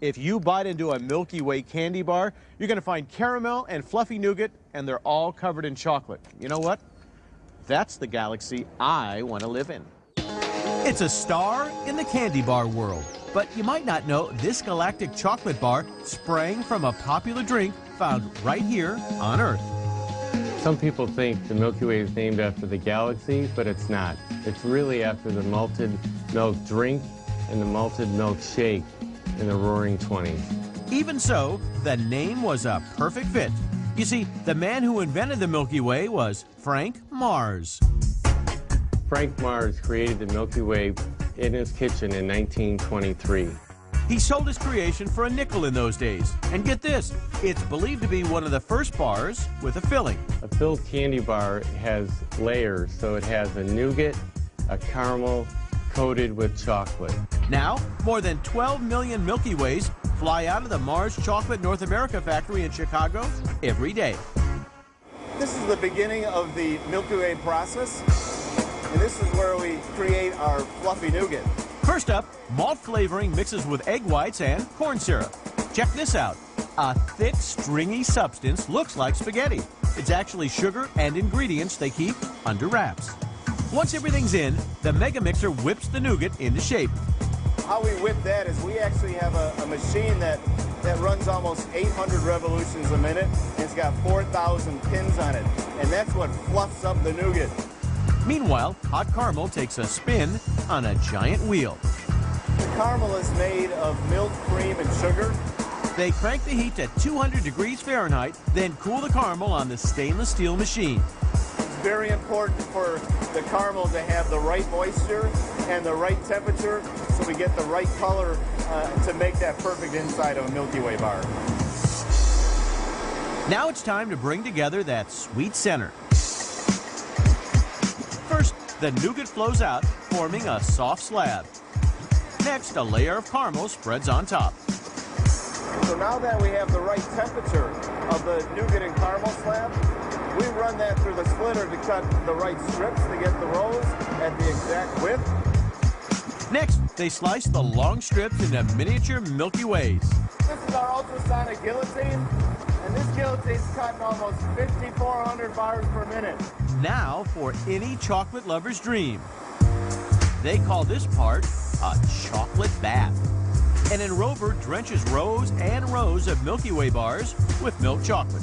If you bite into a Milky Way candy bar, you're going to find caramel and fluffy nougat, and they're all covered in chocolate. You know what? That's the galaxy I want to live in. It's a star in the candy bar world. But you might not know this galactic chocolate bar sprang from a popular drink found right here on Earth. Some people think the Milky Way is named after the galaxy, but it's not. It's really after the malted milk drink and the malted milk shake in the Roaring '20s. Even so, the name was a perfect fit. You see, the man who invented the Milky Way was Frank Mars. Frank Mars created the Milky Way in his kitchen in 1923. He sold his creation for a nickel in those days. And get this, it's believed to be one of the first bars with a filling. A filled candy bar has layers, so it has a nougat, a caramel, coated with chocolate. Now, more than 12 million Milky Ways fly out of the Mars Chocolate North America factory in Chicago every day. This is the beginning of the Milky Way process, and this is where we create our fluffy nougat. First up, malt flavoring mixes with egg whites and corn syrup. Check this out. A thick, stringy substance looks like spaghetti. It's actually sugar and ingredients they keep under wraps. Once everything's in, the mega mixer whips the nougat into shape. How we whip that is we actually have a machine that runs almost 800 revolutions a minute, and it's got 4,000 pins on it, and that's what fluffs up the nougat. Meanwhile, hot caramel takes a spin on a giant wheel. The caramel is made of milk, cream, and sugar. They crank the heat to 200 degrees Fahrenheit, then cool the caramel on the stainless steel machine. It's very important for the caramel to have the right moisture and the right temperature so we get the right color to make that perfect inside of a Milky Way bar. Now it's time to bring together that sweet center. First, the nougat flows out, forming a soft slab. Next, a layer of caramel spreads on top. So now that we have the right temperature of the nougat and caramel slab, we run that through the splitter to cut the right strips to get the rolls at the exact width. Next, they slice the long strips into miniature Milky Ways. This is our ultrasonic guillotine, and this guillotine's cutting almost 5,400 bars per minute. Now for any chocolate lover's dream. They call this part a chocolate bath. And an enrover drenches rows and rows of Milky Way bars with milk chocolate.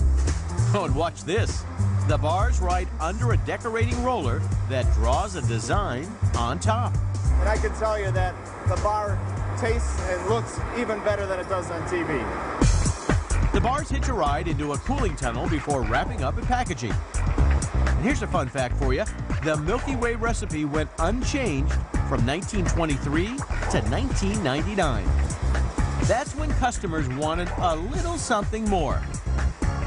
Oh, and watch this. The bars ride under a decorating roller that draws a design on top. And I can tell you that the bar tastes and looks even better than it does on TV. The bars hitch a ride into a cooling tunnel before wrapping up and packaging. And here's a fun fact for you. The Milky Way recipe went unchanged from 1923 to 1999. That's when customers wanted a little something more.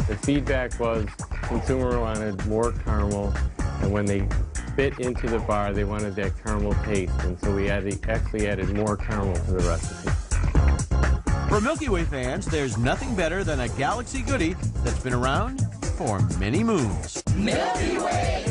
The feedback was consumer wanted more caramel, and when they bit into the bar, they wanted that caramel taste, and so we actually added more caramel to the recipe. For Milky Way fans, there's nothing better than a galaxy goodie that's been around for many moons. Milky Way.